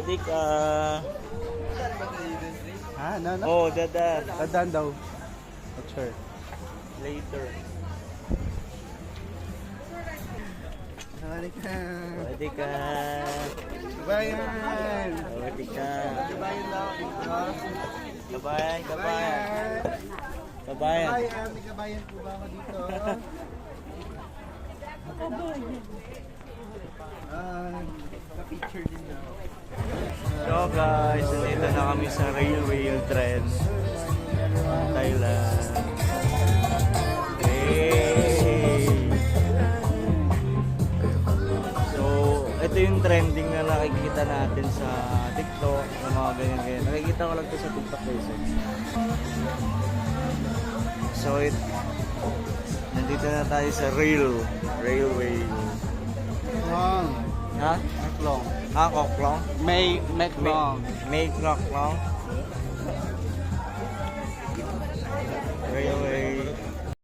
Pwede ka. Ha? No, no? Oh, dadaan. Dadaan daw. Not sure. Later. Pwede ka. Pwede ka. Kabayan! Pwede ka. Kabayan daw. Kabayan, kabayan. Kabayan. Kabayan! May kabayan po ba ako dito? Ka-picture din daw. So guys, nandito na kami sa railway train. Thailand. Hey! So, ito yung trending na nakikita natin sa TikTok, ng mga ganyan-ganyan. Nakikita ko lang ito sa TikTok guys. So, nandito na tayo sa railway. Long. Ha? Long. Ah, Koklong? May Long. May Koklong?